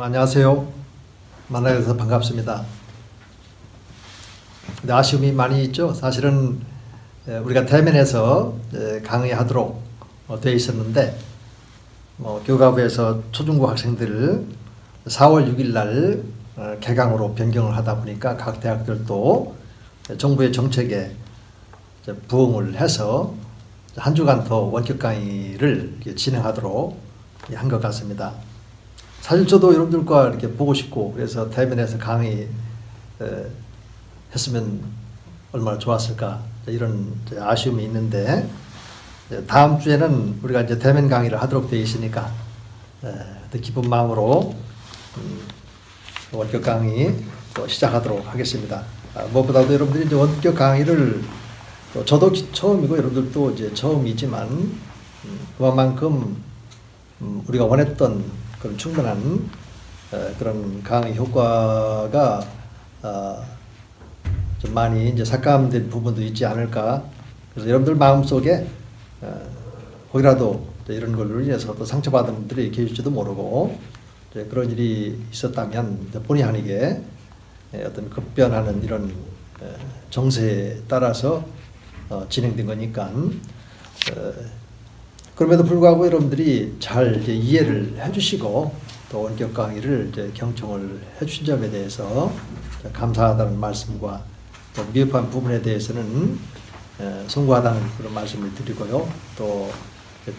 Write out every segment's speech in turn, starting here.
안녕하세요. 만나서 반갑습니다. 근데 아쉬움이 많이 있죠. 사실은 우리가 대면에서 강의하도록 되어 있었는데 교육부에서 초중고 학생들 4월 6일 날 개강으로 변경을 하다 보니까 각 대학들도 정부의 정책에 부응을 해서 한 주간 더 원격 강의를 진행하도록 한 것 같습니다. 사실 저도 여러분들과 이렇게 보고 싶고 그래서 대면에서 강의 했으면 얼마나 좋았을까 이런 아쉬움이 있는데 다음 주에는 우리가 이제 대면 강의를 하도록 되어 있으니까 기쁜 마음으로 원격 강의 또 시작하도록 하겠습니다. 무엇보다도 여러분들이 이제 원격 강의를 저도 처음이고 여러분들도 이제 처음이지만 그만큼 우리가 원했던 그런 충분한 그런 강의 효과가 좀 많이 이제 삭감된 부분도 있지 않을까. 그래서 여러분들 마음속에 혹이라도 이런 걸로 인해서 또 상처받은 분들이 계실지도 모르고 그런 일이 있었다면 본의 아니게 어떤 급변하는 이런 정세에 따라서 진행된 거니까 그럼에도 불구하고 여러분들이 잘 이해를 해주시고 또 원격 강의를 경청을 해주신 점에 대해서 감사하다는 말씀과 또 미흡한 부분에 대해서는 송구하다는 그런 말씀을 드리고요. 또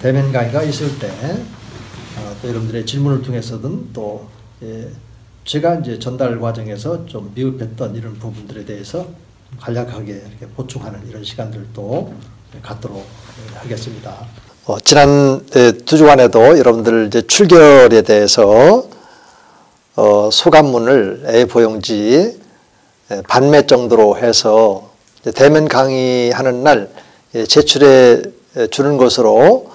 대면 강의가 있을 때 또 여러분들의 질문을 통해서든 또 제가 이제 전달 과정에서 좀 미흡했던 이런 부분들에 대해서 간략하게 이렇게 보충하는 이런 시간들도 갖도록 하겠습니다. 지난 2주간에도 여러분들 이제 출결에 대해서 소감문을 A4 용지 반매 정도로 해서 대면 강의하는 날 제출해 주는 것으로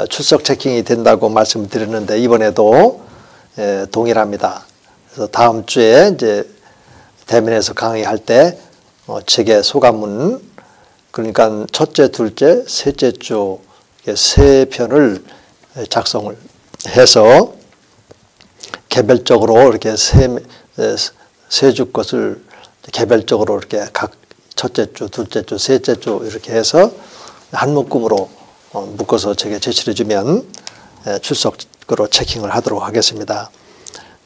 출석 체킹이 된다고 말씀드렸는데 이번에도 동일합니다. 그래서 다음 주에 이제 대면에서 강의할 때 제게 소감문 그러니까 첫째, 둘째, 셋째 주 세 편을 작성을 해서 개별적으로 이렇게 세 주 것을 개별적으로 이렇게 각 첫째 주, 둘째 주, 셋째 주 이렇게 해서 한 묶음으로 묶어서 제게 제출해 주면 출석으로 체킹을 하도록 하겠습니다.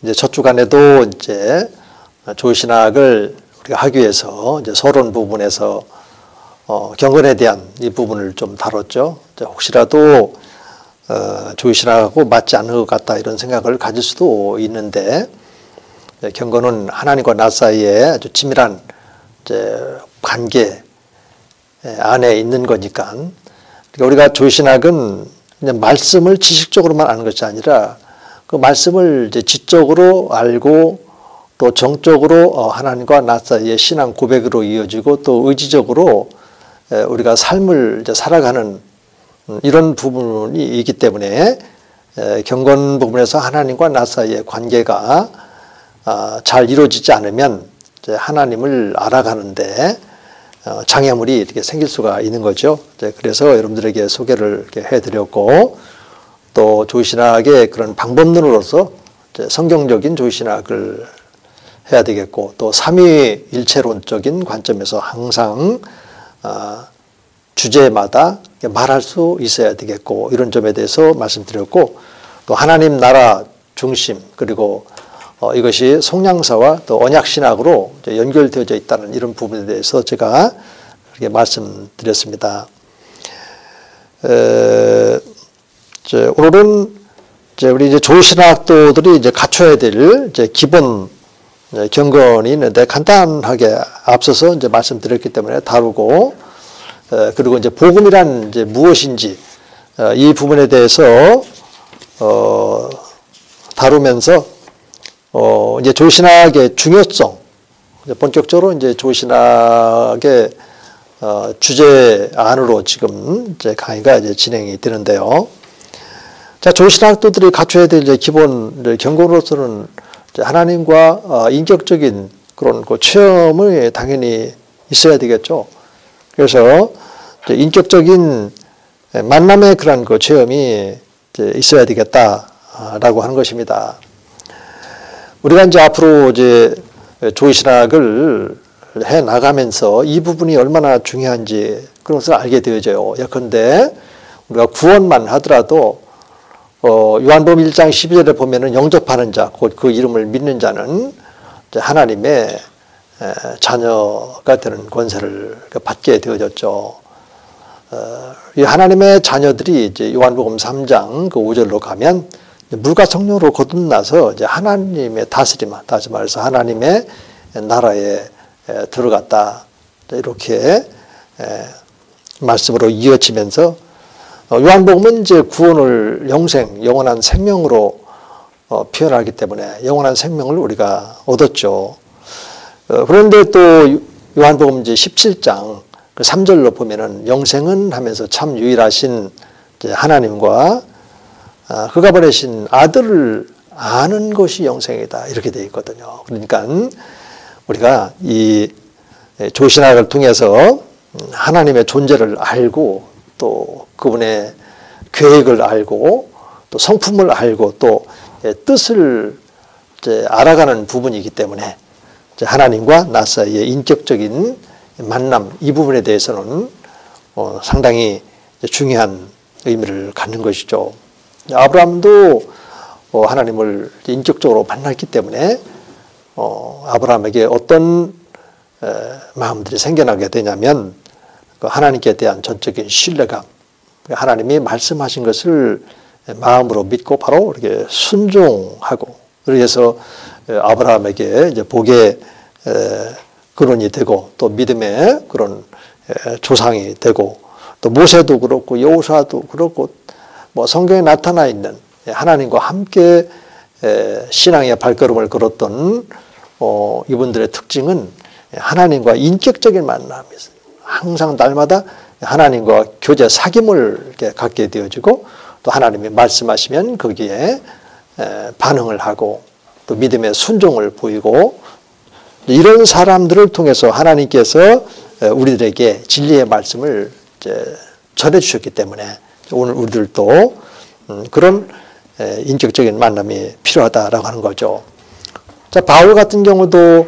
이제 첫 주간에도 이제 조신학을 우리가 하기 위해서 이제 서론 부분에서 경건에 대한 이 부분을 좀 다뤘죠. 혹시라도 조신학하고 맞지 않는 것 같다 이런 생각을 가질 수도 있는데 경건은 하나님과 나 사이에 아주 치밀한 관계 안에 있는 거니까 우리가 조신학은 그냥 말씀을 지식적으로만 아는 것이 아니라 그 말씀을 이제 지적으로 알고 또 정적으로 하나님과 나 사이의 신앙 고백으로 이어지고 또 의지적으로 우리가 삶을 이제 살아가는 이런 부분이 있기 때문에 경건 부분에서 하나님과 나 사이의 관계가 잘 이루어지지 않으면 이제 하나님을 알아가는데 장애물이 이렇게 생길 수가 있는 거죠. 그래서 여러분들에게 소개를 이렇게 해드렸고 또 조신학의 그런 방법론으로서 성경적인 조신학을 해야 되겠고 또 삼위일체론적인 관점에서 항상 주제마다 말할 수 있어야 되겠고 이런 점에 대해서 말씀드렸고 또 하나님 나라 중심 그리고 이것이 성량사와 또 언약신학으로 연결되어져 있다는 이런 부분에 대해서 제가 이렇게 말씀드렸습니다. 오늘은 우리 이제 조신학도들이 이제 갖춰야 될 기본 경건이 있는데 간단하게 앞서서 이제 말씀드렸기 때문에 다루고 그리고 이제 복음이란 이제 무엇인지 이 부분에 대해서 다루면서 이제 조신학의 중요성 본격적으로 이제 조신학의 주제 안으로 지금 이제 강의가 이제 진행이 되는데요. 자, 조신학도들이 갖춰야 될 이제 기본 경건으로서는 하나님과 인격적인 그런 그 체험이 당연히 있어야 되겠죠. 그래서 인격적인 만남의 그런 그 체험이 있어야 되겠다라고 하는 것입니다. 우리가 이제 앞으로 이제 조의신학을 해 나가면서 이 부분이 얼마나 중요한지 그런 것을 알게 되어져요. 예컨대 우리가 구원만 하더라도 요한복음 1장 12절에 보면은 영접하는 자, 곧 그 이름을 믿는 자는 하나님의 자녀가 되는 권세를 받게 되어졌죠. 이 하나님의 자녀들이 이제 요한복음 3장 그 5절로 가면 물과 성령으로 거듭나서 이제 하나님의 다스림, 다시 말해서 하나님의 나라에 들어갔다. 이렇게 말씀으로 이어지면서 요한복음은 이제 구원을 영생, 영원한 생명으로 표현하기 때문에 영원한 생명을 우리가 얻었죠. 그런데 또 요한복음 이제 17장 그 3절로 보면은 영생은 하면서 참 유일하신 하나님과 그가 보내신 아들을 아는 것이 영생이다. 이렇게 되어 있거든요. 그러니까 우리가 이 조신학을 통해서 하나님의 존재를 알고 또 그분의 계획을 알고 또 성품을 알고 또 뜻을 이제 알아가는 부분이기 때문에 하나님과 나 사이의 인격적인 만남 이 부분에 대해서는 상당히 중요한 의미를 갖는 것이죠. 아브라함도 하나님을 인격적으로 만났기 때문에 아브라함에게 어떤 마음들이 생겨나게 되냐면 하나님께 대한 전적인 신뢰감, 하나님이 말씀하신 것을 마음으로 믿고 바로 이렇게 순종하고 그래서 아브라함에게 이제 복의 근원이 되고 또 믿음의 그런 조상이 되고 또 모세도 그렇고 여호수아도 그렇고 뭐 성경에 나타나 있는 하나님과 함께 신앙의 발걸음을 걸었던 이분들의 특징은 하나님과 인격적인 만남이 있어요. 항상 날마다 하나님과 교제 사귐을 이렇게 갖게 되어지고 또 하나님이 말씀하시면 거기에 반응을 하고 또 믿음의 순종을 보이고 이런 사람들을 통해서 하나님께서 우리들에게 진리의 말씀을 이제 전해주셨기 때문에 오늘 우리들도 그런 인격적인 만남이 필요하다라고 하는 거죠. 자, 바울 같은 경우도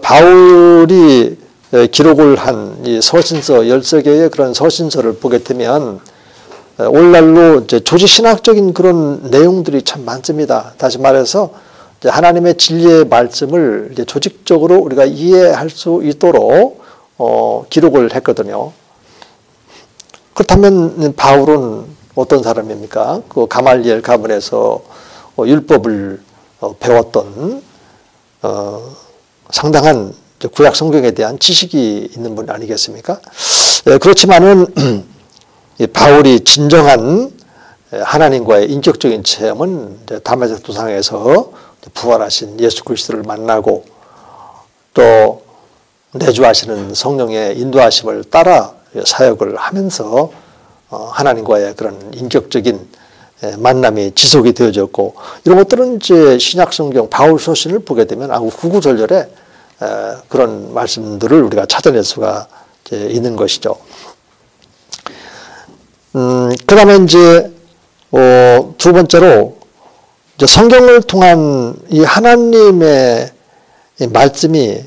바울이 기록을 한 이 서신서 13개의 그런 서신서를 보게 되면 오늘날로 이제 조직신학적인 그런 내용들이 참 많습니다. 다시 말해서 이제 하나님의 진리의 말씀을 이제 조직적으로 우리가 이해할 수 있도록 기록을 했거든요. 그렇다면 바울은 어떤 사람입니까? 그 가말리엘 가문에서 율법을 배웠던 상당한 구약 성경에 대한 지식이 있는 분 아니겠습니까? 그렇지만은 바울이 진정한 하나님과의 인격적인 체험은 다메섹 도상에서 부활하신 예수 그리스도를 만나고 또 내주하시는 성령의 인도하심을 따라 사역을 하면서 하나님과의 그런 인격적인 만남이 지속이 되어졌고 이런 것들은 이제 신약 성경 바울 서신을 보게 되면 구구절절에 그런 말씀들을 우리가 찾아낼 수가 있는 것이죠. 그다음에 이제 두 번째로 이제 성경을 통한 이 하나님의 이 말씀이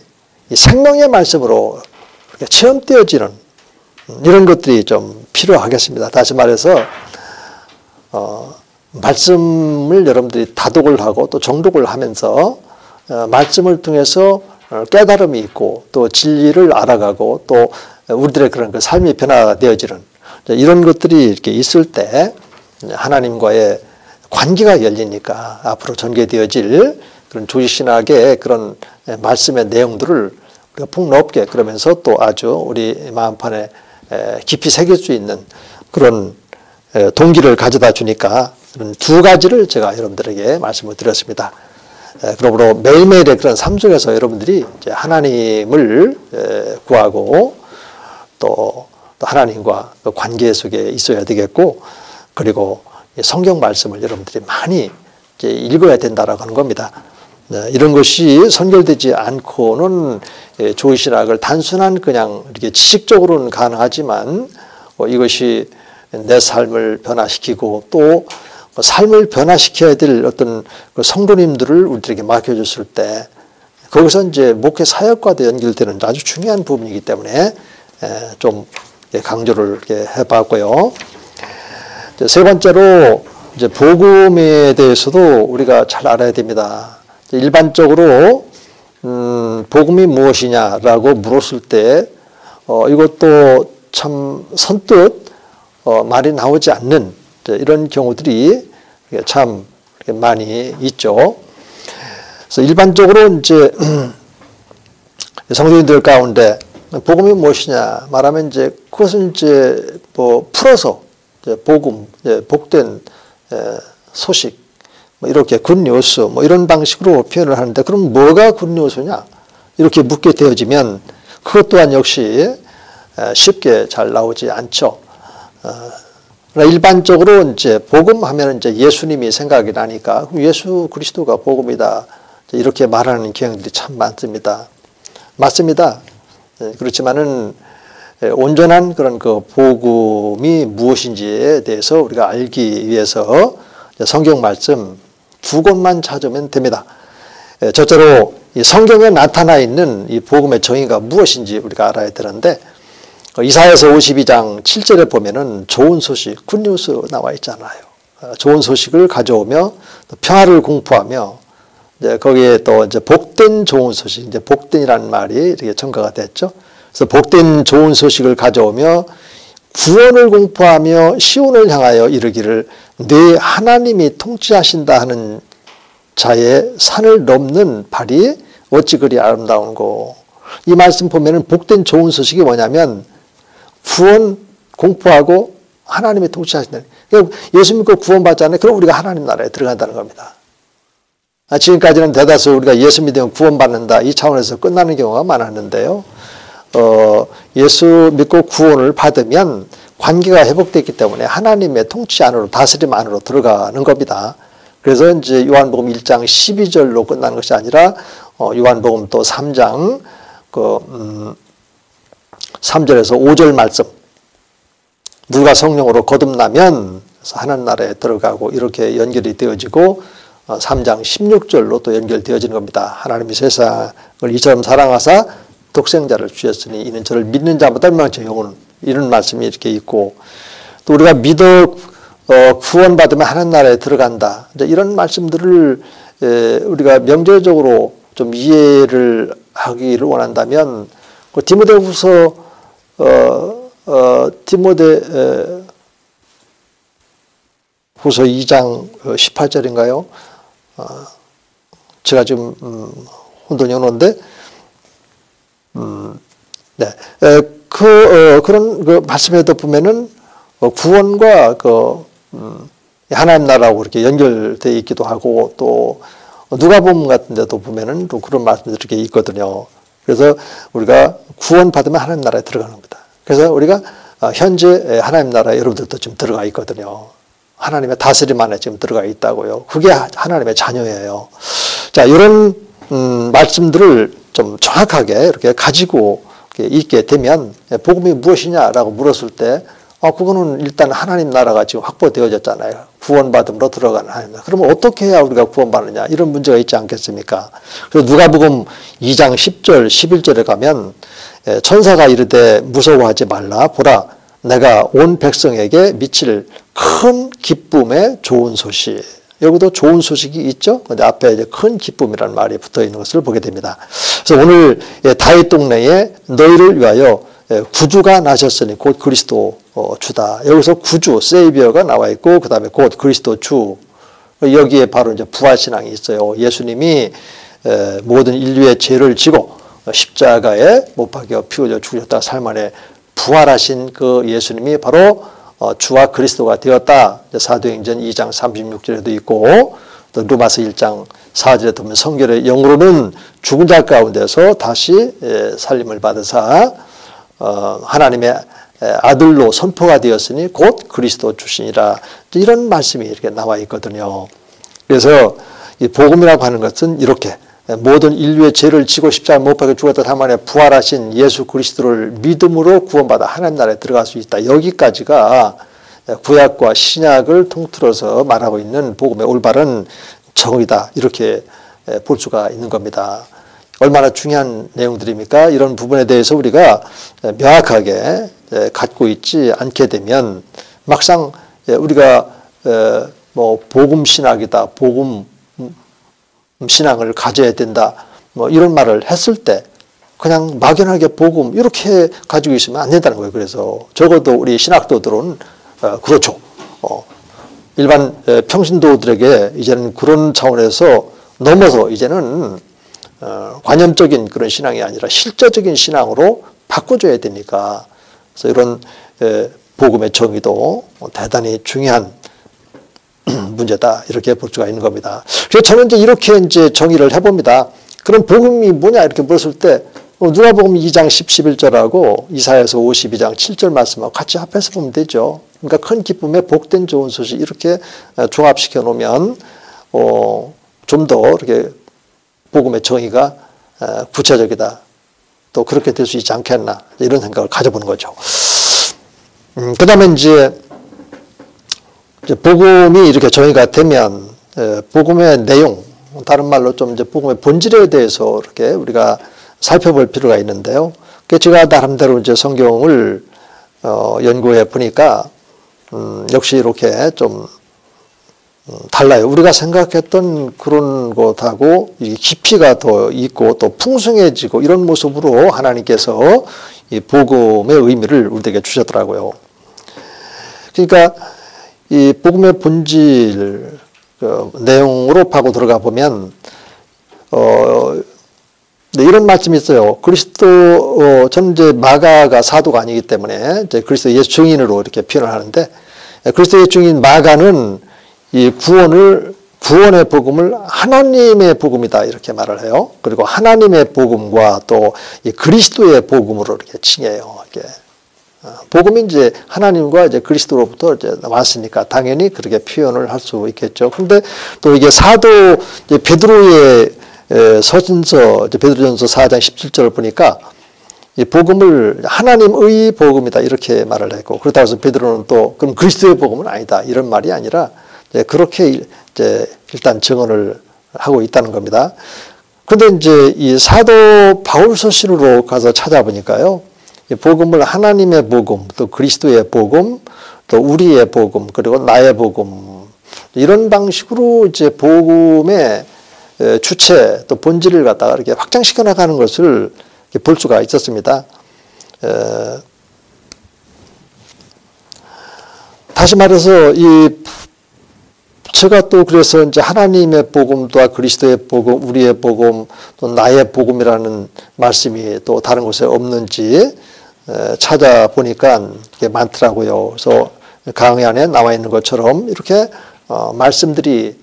이 생명의 말씀으로 체험되어지는 이런 것들이 좀 필요하겠습니다. 다시 말해서 말씀을 여러분들이 다독을 하고 또 정독을 하면서 말씀을 통해서 깨달음이 있고 또 진리를 알아가고 또 우리들의 그런 그 삶이 변화되어지는 이런 것들이 이렇게 있을 때 하나님과의 관계가 열리니까 앞으로 전개되어질 그런 조직신학의 그런 말씀의 내용들을 우리가 폭넓게 그러면서 또 아주 우리 마음판에 깊이 새길 수 있는 그런 동기를 가져다 주니까 그런 두 가지를 제가 여러분들에게 말씀을 드렸습니다. 그러므로 매일매일의 그런 삶 속에서 여러분들이 이제 하나님을 구하고 또 하나님과 그 관계 속에 있어야 되겠고 그리고 성경 말씀을 여러분들이 많이 이제 읽어야 된다라고 하는 겁니다. 이런 것이 선결되지 않고는 조의신학을 단순한 그냥 이렇게 지식적으로는 가능하지만 이것이 내 삶을 변화시키고 또 삶을 변화시켜야 될 어떤 성도님들을 우리들에게 맡겨줬을 때 거기서 이제 목회 사역과도 연결되는 아주 중요한 부분이기 때문에 좀 강조를 이렇게 해봤고요. 세 번째로 이제 복음에 대해서도 우리가 잘 알아야 됩니다. 일반적으로 복음이 무엇이냐라고 물었을 때 이것도 참 선뜻 말이 나오지 않는 이런 경우들이 참 많이 있죠. 그래서 일반적으로 이제 성도님들 가운데 복음이 무엇이냐 말하면 이제 그것은 이제 뭐 풀어서 이제 복음, 복된 소식, 뭐 이렇게 굿뉴스 뭐 이런 방식으로 표현을 하는데 그럼 뭐가 굿뉴스냐 이렇게 묻게 되어지면 그것 또한 역시 쉽게 잘 나오지 않죠. 일반적으로 이제 복음하면 이제 예수님이 생각이 나니까 예수 그리스도가 복음이다 이렇게 말하는 경향들이 참 많습니다. 맞습니다. 그렇지만은 온전한 그런 그 복음이 무엇인지에 대해서 우리가 알기 위해서 성경 말씀 두 곳만 찾으면 됩니다. 첫째로 이 성경에 나타나 있는 이 복음의 정의가 무엇인지 우리가 알아야 되는데 이사야서 52장 7절에 보면은 좋은 소식, 굿뉴스 나와 있잖아요. 좋은 소식을 가져오며 평화를 공포하며 거기에 또 이제 복된 좋은 소식, 이제 복된이라는 말이 이렇게 첨가가 됐죠. 그래서 복된 좋은 소식을 가져오며 구원을 공포하며 시온을 향하여 이르기를 네 하나님이 통치하신다 하는 자의 산을 넘는 발이 어찌 그리 아름다운고. 이 말씀 보면은 복된 좋은 소식이 뭐냐면 구원 공포하고 하나님이 통치하신다. 예수 믿고 구원받잖아요. 그럼 우리가 하나님 나라에 들어간다는 겁니다. 지금까지는 대다수 우리가 예수 믿으면 구원받는다 이 차원에서 끝나는 경우가 많았는데요. 예수 믿고 구원을 받으면 관계가 회복됐기 때문에 하나님의 통치 안으로 다스림 안으로 들어가는 겁니다. 그래서 이제 요한복음 1장 12절로 끝나는 것이 아니라 요한복음 또 3장 3절에서 5절 말씀 물과 성령으로 거듭나면 하나님 나라에 들어가고 이렇게 연결이 되어지고 3장 16절로 또 연결되어지는 겁니다. 하나님이 세상을 이처럼 사랑하사 독생자를 주셨으니 이는 저를 믿는 자마다 멸망치 영혼 이런 말씀이 이렇게 있고 또 우리가 믿어 구원받으면 하나님 나라에 들어간다. 이런 말씀들을 우리가 명제적으로 좀 이해를 하기를 원한다면 디모데후서 디모데후서 2장 18절인가요? 제가 지금 혼돈이 오는데 네. 그런 그 말씀에도 보면은 구원과 하나님 나라하고 이렇게 연결되어 있기도 하고 또 누가복음 같은 데도 보면은 또 그런 말씀들이 이렇게 있거든요. 그래서 우리가 구원받으면 하나님 나라에 들어가는 겁니다. 그래서 우리가 현재 하나님 나라에 여러분들도 지금 들어가 있거든요. 하나님의 다스림 안에 지금 들어가 있다고요. 그게 하나님의 자녀예요. 자, 이런 말씀들을 좀 정확하게 이렇게 가지고 있게 되면 복음이 무엇이냐라고 물었을 때 그거는 일단 하나님 나라가 지금 확보되어졌잖아요. 구원받음으로 들어가는 하나님 나라. 그러면 어떻게 해야 우리가 구원받느냐 이런 문제가 있지 않겠습니까? 그래서 누가복음 2장 10절 11절에 가면 천사가 이르되 무서워하지 말라 보라 내가 온 백성에게 미칠 큰 기쁨의 좋은 소식. 여기도 좋은 소식이 있죠. 근데 앞에 이제 큰 기쁨이라는 말이 붙어 있는 것을 보게 됩니다. 그래서 오늘 다윗 동네에 너희를 위하여 구주가 나셨으니 곧 그리스도 주다. 여기서 구주, 세이비어가 나와 있고 그 다음에 곧 그리스도 주. 여기에 바로 이제 부활신앙이 있어요. 예수님이 모든 인류의 죄를 지고 십자가에 못 박혀 피 흘려 죽으셨다 삶 안에 부활하신 그 예수님이 바로 주와 그리스도가 되었다. 사도행전 2장 36절에도 있고 또 로마서 1장 4절에 보면 성결의 영으로는 죽은 자 가운데서 다시 살림을 받으사 하나님의 아들로 선포가 되었으니 곧 그리스도 주시니라. 이런 말씀이 이렇게 나와 있거든요. 그래서 이 복음이라고 하는 것은 이렇게 모든 인류의 죄를 지고 십자가에 못 박혀 죽었다 삶 안에 부활하신 예수 그리스도를 믿음으로 구원받아 하나님 나라에 들어갈 수 있다. 여기까지가 구약과 신약을 통틀어서 말하고 있는 복음의 올바른 정의다. 이렇게 볼 수가 있는 겁니다. 얼마나 중요한 내용들입니까? 이런 부분에 대해서 우리가 명확하게 갖고 있지 않게 되면 막상 우리가 뭐 복음 신학이다, 복음 신앙을 가져야 된다, 뭐 이런 말을 했을 때 그냥 막연하게 복음 이렇게 가지고 있으면 안 된다는 거예요. 그래서 적어도 우리 신학도들은 그렇죠. 일반 평신도들에게 이제는 그런 차원에서 넘어서 이제는 관념적인 그런 신앙이 아니라 실제적인 신앙으로 바꿔줘야 되니까 그래서 이런 복음의 정의도 대단히 중요한 문제다 이렇게 볼 수가 있는 겁니다. 그래서 저는 이제 정의를 해봅니다. 그럼 복음이 뭐냐 이렇게 물었을 때 누가복음 2장 10, 11절하고 이사야서 52장 7절 말씀하고 같이 합해서 보면 되죠. 그러니까 큰 기쁨에 복된 좋은 소식 이렇게 종합시켜 놓으면 좀 더 이렇게 복음의 정의가 구체적이다. 또 그렇게 될 수 있지 않겠나 이런 생각을 가져보는 거죠. 그 다음에 이제 복음이 이렇게 정의가 되면 복음의 내용, 다른 말로 좀 이제 복음의 본질에 대해서 이렇게 우리가 살펴볼 필요가 있는데요. 제가 나름대로 이제 성경을 연구해 보니까 역시 이렇게 좀 달라요. 우리가 생각했던 그런 것하고 깊이가 더 있고 또 풍성해지고 이런 모습으로 하나님께서 이 복음의 의미를 우리에게 주셨더라고요. 그러니까 이 복음의 본질 내용으로 파고 들어가 보면 이런 말씀이 있어요. 저는 이제 마가가 사도가 아니기 때문에 이제 그리스도의 증인으로 이렇게 표현을 하는데 그리스도의 증인 마가는 이 구원의 복음을 하나님의 복음이다 이렇게 말을 해요. 그리고 하나님의 복음과 또 이 그리스도의 복음으로 이렇게 칭해요. 이렇게 복음이 이제 하나님과 이제 그리스도로부터 이제 왔으니까 당연히 그렇게 표현을 할 수 있겠죠. 그런데 또 이게 사도 베드로의 서신서 베드로전서 4장 17절을 보니까 이 복음을 하나님의 복음이다 이렇게 말을 했고 그렇다고 해서 베드로는 또 그럼 그리스도의 복음은 아니다 이런 말이 아니라 그렇게 이제 일단 증언을 하고 있다는 겁니다. 그런데 이제 이 사도 바울 서신으로 가서 찾아보니까요. 이 복음을 하나님의 복음, 또 그리스도의 복음, 또 우리의 복음, 그리고 나의 복음 이런 방식으로 이제 복음의 주체 또 본질을 갖다가 이렇게 확장시켜 나가는 것을 볼 수가 있었습니다. 다시 말해서 제가 또 그래서 이제 하나님의 복음과 그리스도의 복음, 우리의 복음, 또 나의 복음이라는 말씀이 또 다른 곳에 없는지 찾아보니까 이게 많더라고요. 그래서 강의 안에 나와 있는 것처럼 이렇게 말씀들이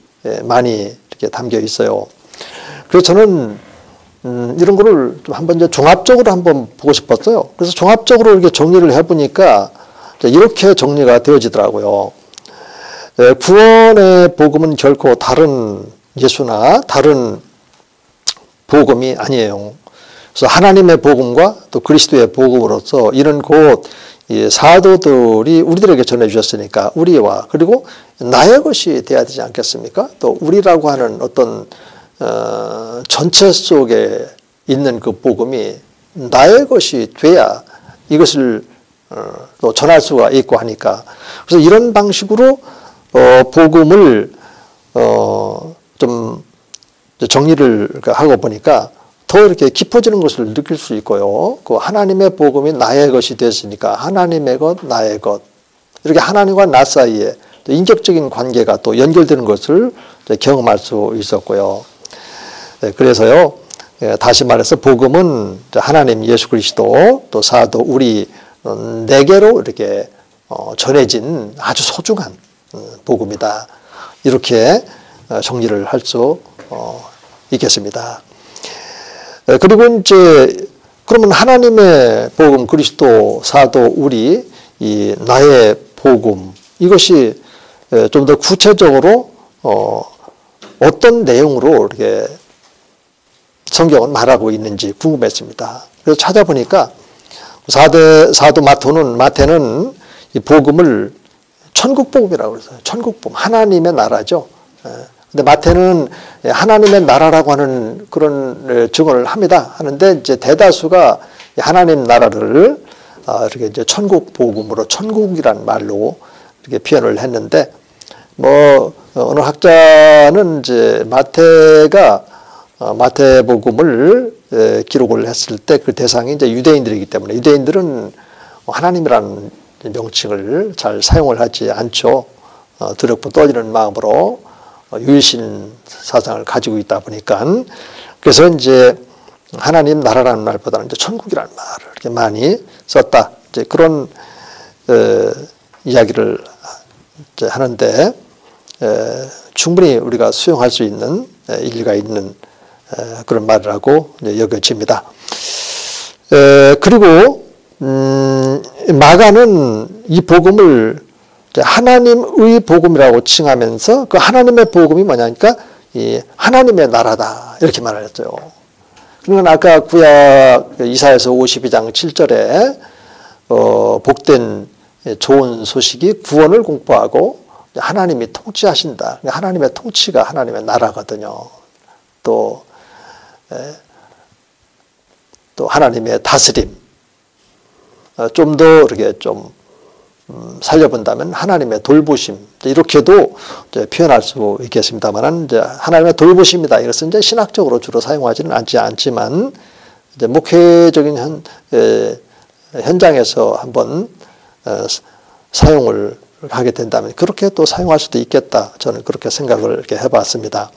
많이 이렇게 담겨 있어요. 그래서 저는 이런 거를 좀 한번 이제 종합적으로 한번 보고 싶었어요. 그래서 종합적으로 이렇게 정리를 해보니까 이렇게 정리가 되어지더라고요. 구원의 복음은 결코 다른 예수나 다른 복음이 아니에요. 그래서 하나님의 복음과 또 그리스도의 복음으로서 이런 곧 사도들이 우리들에게 전해주셨으니까 우리와 그리고 나의 것이 돼야 되지 않겠습니까? 또 우리라고 하는 어떤 전체 속에 있는 그 복음이 나의 것이 돼야 이것을 또 전할 수가 있고 하니까 그래서 이런 방식으로 복음을 좀 정리를 하고 보니까 더 이렇게 깊어지는 것을 느낄 수 있고요. 그 하나님의 복음이 나의 것이 됐으니까 하나님의 것, 나의 것 이렇게 하나님과 나 사이에 인격적인 관계가 또 연결되는 것을 경험할 수 있었고요. 그래서요. 다시 말해서 복음은 하나님 예수 그리스도 또 사도 우리 네개로 이렇게 전해진 아주 소중한 복음이다. 이렇게 정리를 할 수 있겠습니다. 그리고 이제 그러면 하나님의 복음, 그리스도, 사도, 우리 이 나의 복음 이것이 좀 더 구체적으로 어떤 내용으로 이렇게 성경은 말하고 있는지 궁금했습니다. 그래서 찾아보니까 사도 마태는 이 복음을 천국복음이라고 그랬어요. 천국복음. 하나님의 나라죠. 근데 마태는 하나님의 나라라고 하는 그런 증언을 합니다. 하는데 이제 대다수가 하나님 나라를 이렇게 이제 천국 복음으로 천국이란 말로 이렇게 표현을 했는데 뭐 어느 학자는 이제 마태가 마태복음을 기록을 했을 때 그 대상이 이제 유대인들이기 때문에 유대인들은 하나님이라는 명칭을 잘 사용을 하지 않죠. 두렵고 떨리는 마음으로 유일신 사상을 가지고 있다 보니까 그래서 이제 하나님 나라라는 말보다는 이제 천국이라는 말을 이렇게 많이 썼다. 이제 그런 이야기를 이제 하는데 충분히 우리가 수용할 수 있는 일리가 있는 그런 말이라고 여겨집니다. 그리고 마가는 이 복음을 하나님의 복음이라고 칭하면서 그 하나님의 복음이 뭐냐니까 이 하나님의 나라다 이렇게 말을 했어요. 그러니까 아까 구약 이사야서 52장 7절에 복된 좋은 소식이 구원을 공포하고 하나님이 통치하신다. 하나님의 통치가 하나님의 나라거든요. 또 하나님의 다스림. 좀 더 이렇게 좀 살려본다면 하나님의 돌보심 이렇게도 이제 표현할 수 있겠습니다만 이제 하나님의 돌보심이다. 이것은 이제 신학적으로 주로 사용하지는 않지만 이제 목회적인 현장에서 한번 사용을 하게 된다면 그렇게 또 사용할 수도 있겠다. 저는 그렇게 생각을 이렇게 해봤습니다.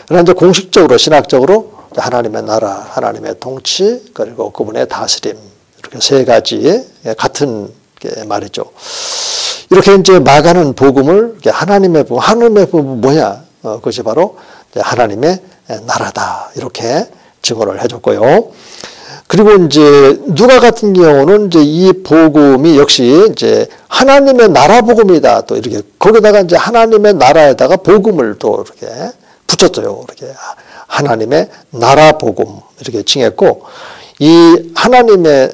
그러나 이제 공식적으로 신학적으로 하나님의 나라, 하나님의 통치 그리고 그분의 다스림 이렇게 세 가지 같은 말이죠. 이렇게 이제 마가는 복음을 하나님의 복음은 뭐냐? 그것이 바로 하나님의 나라다. 이렇게 증언을 해줬고요. 그리고 이제 누가 같은 경우는 이제 이 복음이 역시 이제 하나님의 나라 복음이다. 또 이렇게 거기다가 이제 하나님의 나라에다가 복음을 또 이렇게 붙였어요. 이렇게 하나님의 나라 복음 이렇게 칭했고 이 하나님의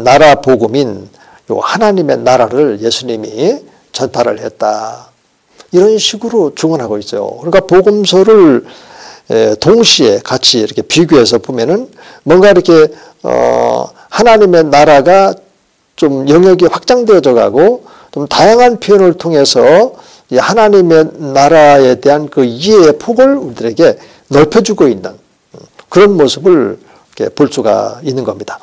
나라 복음인 요 하나님의 나라를 예수님이 전파를 했다. 이런 식으로 증언하고 있어요. 그러니까 복음서를 동시에 같이 이렇게 비교해서 보면은 뭔가 이렇게 하나님의 나라가 좀 영역이 확장되어져 가고 좀 다양한 표현을 통해서 이 하나님의 나라에 대한 그 이해의 폭을 우리들에게 넓혀주고 있는 그런 모습을 이렇게 볼 수가 있는 겁니다.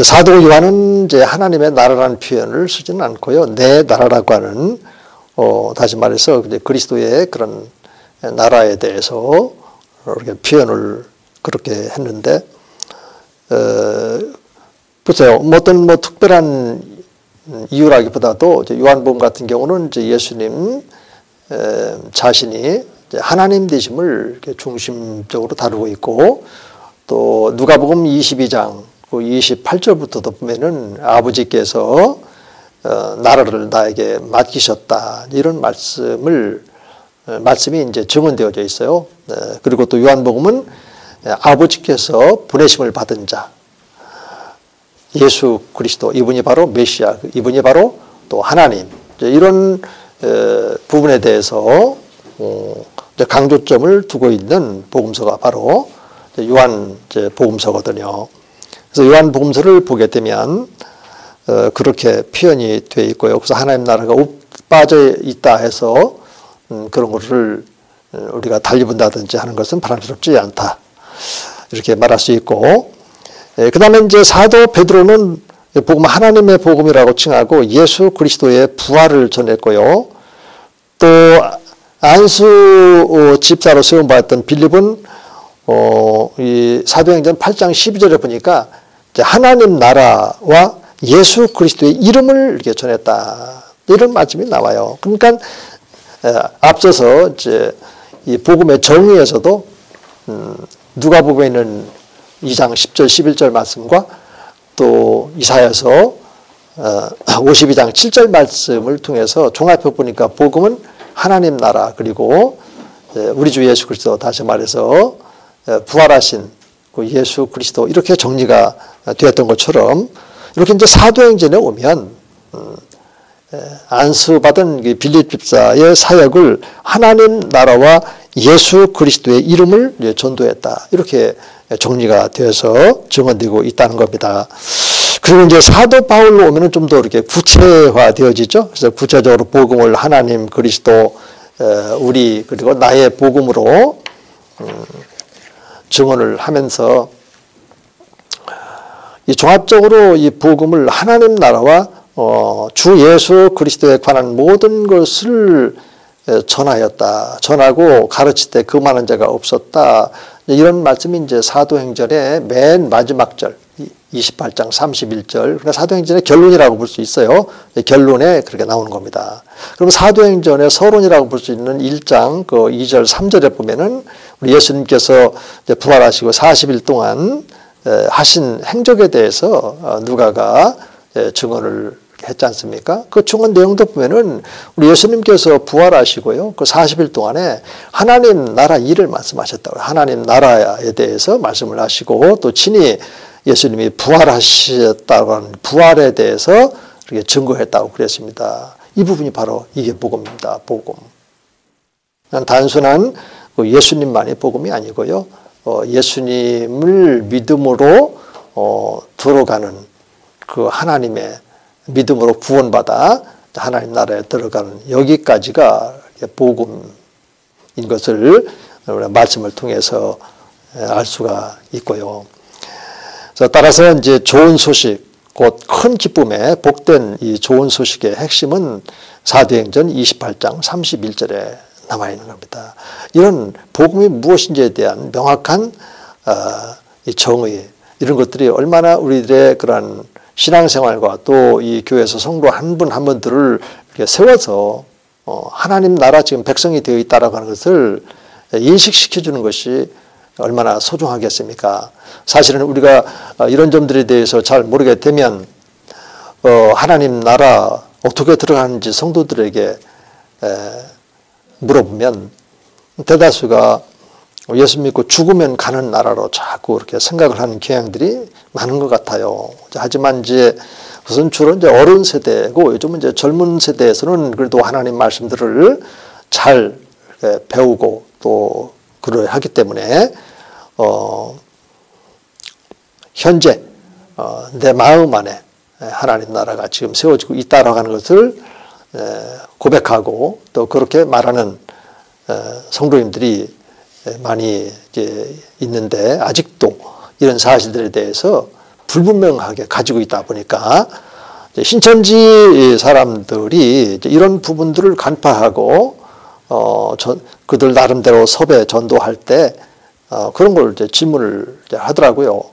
사도 요한은 이제 하나님의 나라라는 표현을 쓰지는 않고요. 내 나라라고 하는 다시 말해서 그리스도의 그런 나라에 대해서 이렇게 표현을 그렇게 했는데 보세요. 어떤 특별한 이유라기보다도 요한복음 같은 경우는 이제 예수님 자신이 하나님 되심을 이렇게 중심적으로 다루고 있고 또 누가복음 22장 28절부터도 보면은 아버지께서 나라를 나에게 맡기셨다 이런 말씀이 이제 증언되어져 있어요. 그리고 또 요한복음은 아버지께서 부내심을 받은 자 예수 그리스도 이분이 바로 메시아 이분이 바로 또 하나님 이런 부분에 대해서 강조점을 두고 있는 복음서가 바로 요한 복음서거든요. 그래서 요한 복음서를 보게 되면 그렇게 표현이 되어 있고요. 그래서 하나님 나라가 빠져 있다 해서 그런 것을 우리가 달리 본다든지 하는 것은 바람스럽지 않다. 이렇게 말할 수 있고 그 다음에 이제 사도 베드로는 복음 하나님의 복음이라고 칭하고 예수 그리스도의 부활을 전했고요. 또 안수 집사로 세움받았던 빌립은 이 사도행전 8장 12절에 보니까 이제 하나님 나라와 예수 그리스도의 이름을 이렇게 전했다. 이런 말씀이 나와요. 그러니까 앞서서 이제 이 복음의 정의에서도 누가복음에 있는 2장 10절 11절 말씀과 또 이사야서 52장 7절 말씀을 통해서 종합해 보니까 복음은 하나님 나라 그리고 우리 주 예수 그리스도 다시 말해서 부활하신 그 예수 그리스도 이렇게 정리가 되었던 것처럼 이렇게 이제 사도행전에 오면 안수받은 빌립 집사의 사역을 하나님 나라와 예수 그리스도의 이름을 전도했다. 이렇게 정리가 되어서 증언되고 있다는 겁니다. 그리고 이제 사도 바울로 오면은 좀 더 이렇게 구체화되어지죠. 그래서 구체적으로 복음을 하나님, 그리스도, 우리 그리고 나의 복음으로 증언을 하면서 이 종합적으로 이 복음을 하나님 나라와 주 예수 그리스도에 관한 모든 것을 전하였다. 전하고 가르칠 때 금하는 자가 없었다. 이런 말씀이 이제 사도행전의 맨 마지막 절, 28장 31절. 그러니까 사도행전의 결론이라고 볼 수 있어요. 결론에 그렇게 나오는 겁니다. 그럼 사도행전의 서론이라고 볼 수 있는 1장 그 2절, 3절에 보면은 우리 예수님께서 부활하시고 40일 동안 하신 행적에 대해서 누가가 증언을 했지 않습니까? 그 증언 내용도 보면은 우리 예수님께서 부활하시고요. 그 40일 동안에 하나님 나라 일을 말씀하셨다고. 하나님 나라에 대해서 말씀을 하시고 또 친히 예수님이 부활하셨다고 하는 부활에 대해서 이렇게 증거했다고 그랬습니다. 이 부분이 바로 이게 복음입니다. 복음. 단순한 예수님만이 복음이 아니고요. 예수님을 믿음으로 들어가는 그 하나님의 믿음으로 구원받아 하나님 나라에 들어가는 여기까지가 복음인 것을 말씀을 통해서 알 수가 있고요. 따라서 이제 좋은 소식, 곧 큰 기쁨에 복된 이 좋은 소식의 핵심은 사도행전 28장 31절에 남아 있는 겁니다. 이런 복음이 무엇인지에 대한 명확한 이 정의, 이런 것들이 얼마나 우리들의 그런 신앙생활과 또 이 교회에서 성도 한 분 한 분들을 이렇게 세워서 하나님 나라 지금 백성이 되어 있다라고 하는 것을 인식시켜 주는 것이 얼마나 소중하겠습니까? 사실은 우리가 이런 점들에 대해서 잘 모르게 되면 하나님 나라 어떻게 들어가는지 성도들에게 물어보면 대다수가 예수 믿고 죽으면 가는 나라로 자꾸 이렇게 생각을 하는 경향들이 많은 것 같아요. 하지만 이제 그것은 주로 이제 어른 세대고 요즘은 이제 젊은 세대에서는 그래도 하나님 말씀들을 잘 배우고 또 그러야 하기 때문에 현재 내 마음 안에 하나님 나라가 지금 세워지고 있다라고 하는 것을 고백하고 또 그렇게 말하는 성도님들이 많이 이제 있는데 아직도 이런 사실들에 대해서 불분명하게 가지고 있다 보니까 신천지 사람들이 이런 부분들을 간파하고 그들 나름대로 섭외 전도할 때 그런 걸 이제 질문을 하더라고요.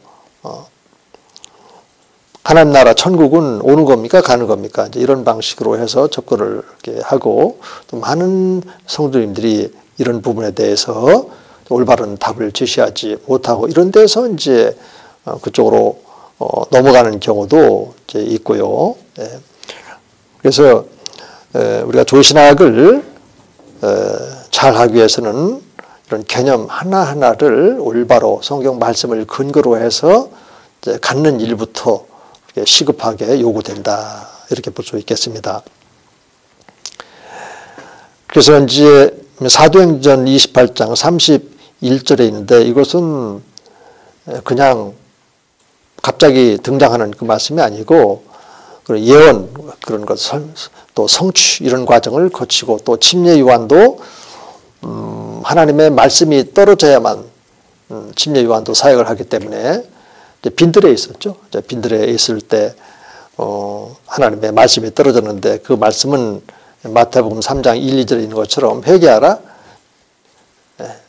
하나님 나라 천국은 오는 겁니까? 가는 겁니까? 이제 이런 방식으로 해서 접근을 이렇게 하고 또 많은 성도님들이 이런 부분에 대해서 올바른 답을 제시하지 못하고 이런 데서 이제 그쪽으로 넘어가는 경우도 이제 있고요. 그래서 우리가 조신학을 잘 하기 위해서는 이런 개념 하나하나를 올바로 성경 말씀을 근거로 해서 이제 갖는 일부터 시급하게 요구된다. 이렇게 볼 수 있겠습니다. 그래서 이제 사도행전 28장 31절에 있는데 이것은 그냥 갑자기 등장하는 그 말씀이 아니고 예언 그런 것, 또 성취 이런 과정을 거치고 또 침례 요한도 하나님의 말씀이 떨어져야만 침례 요한도 사역을 하기 때문에 빈들에 있었죠. 빈들에 있을 때 하나님의 말씀이 떨어졌는데 그 말씀은 마태복음 3장 1, 2절에 있는 것처럼 회개하라.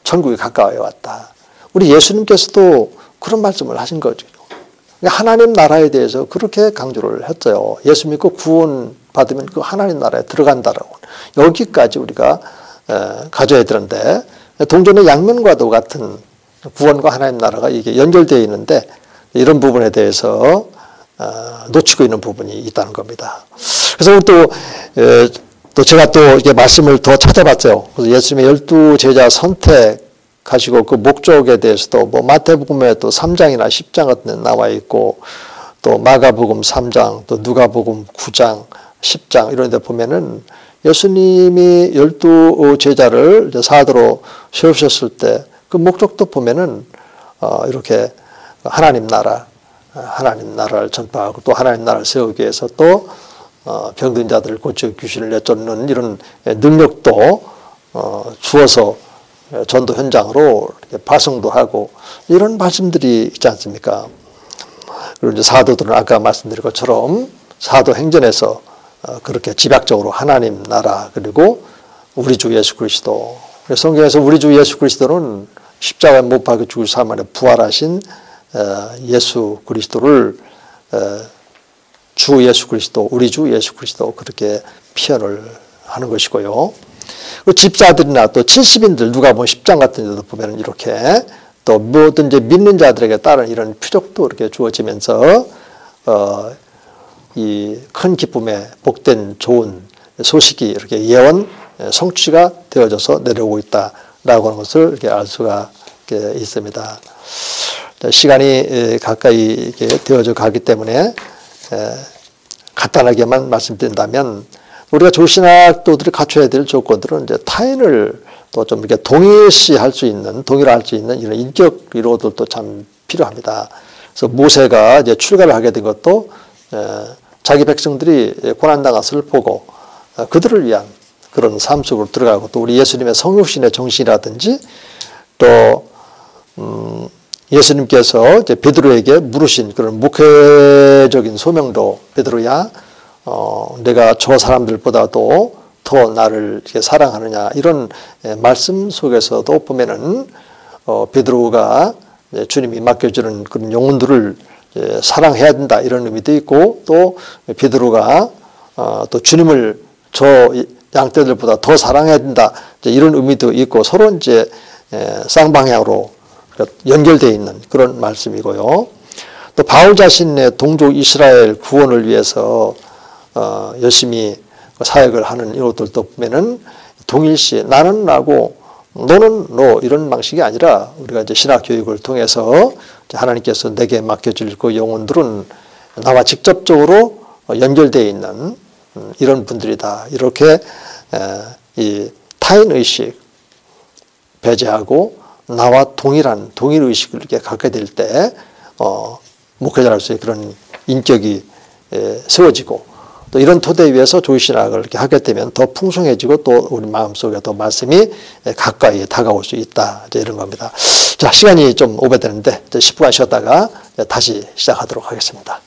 천국이 가까이 왔다. 우리 예수님께서도 그런 말씀을 하신 거죠. 하나님 나라에 대해서 그렇게 강조를 했어요. 예수 믿고 구원 받으면 그 하나님 나라에 들어간다라고. 여기까지 우리가 가져야 되는데 동전의 양면과도 같은 구원과 하나님 나라가 이게 연결되어 있는데 이런 부분에 대해서 놓치고 있는 부분이 있다는 겁니다. 그래서 또 제가 또 이렇게 말씀을 더 찾아봤어요. 그래서 예수님의 12제자 선택하시고 그 목적에 대해서도 뭐 마태복음에 또 3장이나 10장 같은 데 나와 있고 또 마가복음 3장 또 누가복음 9장 10장 이런 데 보면은 예수님이 12 제자를 사도로 세우셨을 때 그 목적도 보면은 이렇게 하나님 나라를 전파하고 또 하나님 나라를 세우기 위해서 또 병든 자들을 고치고 귀신을 내쫓는 이런 능력도 주어서 전도 현장으로 이렇게 발송도 하고 이런 말씀들이 있지 않습니까? 그리고 이제 사도들은 아까 말씀드린 것처럼 사도행전에서 그렇게 집약적으로 하나님 나라 그리고 우리 주 예수 그리스도, 성경에서 우리 주 예수 그리스도는 십자가에 못 박혀 죽으시고 3일 만에 부활하신 예수 그리스도를 주 예수 그리스도, 우리 주 예수 그리스도 그렇게 표현을 하는 것이고요. 그 집사들이나 또 친시민들 누가 보면 10장 같은 데도 보면 이렇게 또 모든 이제 믿는 자들에게 따른 이런 표적도 이렇게 주어지면서 이 큰 기쁨에 복된 좋은 소식이 이렇게 예언 성취가 되어져서 내려오고 있다라고 하는 것을 이렇게 알 수가 이렇게 있습니다. 시간이 가까이 되어져 가기 때문에 간단하게만 말씀드린다면 우리가 조신학도들이 갖춰야 될 조건들은 이제 타인을 또 좀 이렇게 동일시할 수 있는, 동일할 수 있는 이런 인격 이론들도 참 필요합니다. 그래서 모세가 이제 출가를 하게 된 것도 자기 백성들이 고난당함을 보고 그들을 위한 그런 삶 속으로 들어가고 또 우리 예수님의 성육신의 정신이라든지 또 예수님께서 이제 베드로에게 물으신 그런 목회적인 소명도 베드로야 내가 저 사람들보다도 더 나를 이렇게 사랑하느냐 이런 말씀 속에서도 보면은 베드로가 주님이 맡겨주는 그런 영혼들을 사랑해야 된다 이런 의미도 있고 또 베드로가 또 주님을 저 양떼들보다 더 사랑해야 된다 이런 의미도 있고 서로 이제 쌍방향으로 연결되어 있는 그런 말씀이고요. 또 바울 자신의 동족 이스라엘 구원을 위해서 열심히 사역을 하는 이것들도 보면은 동일시 나는 나고 너는 너 이런 방식이 아니라 우리가 이제 신학 교육을 통해서 하나님께서 내게 맡겨줄 그 영혼들은 나와 직접적으로 연결되어 있는 이런 분들이다. 이렇게 이 타인 의식 배제하고 나와 동일한 동일 의식을 이렇게 갖게 될 때 목회자로서의 그런 인격이 세워지고 또 이런 토대 위에서 조의신학을 이렇게 하게 되면 더 풍성해지고 또 우리 마음속에 더 말씀이 가까이 다가올 수 있다. 이런 겁니다. 자, 시간이 좀 오버되는데 10분간 쉬었다가 다시 시작하도록 하겠습니다.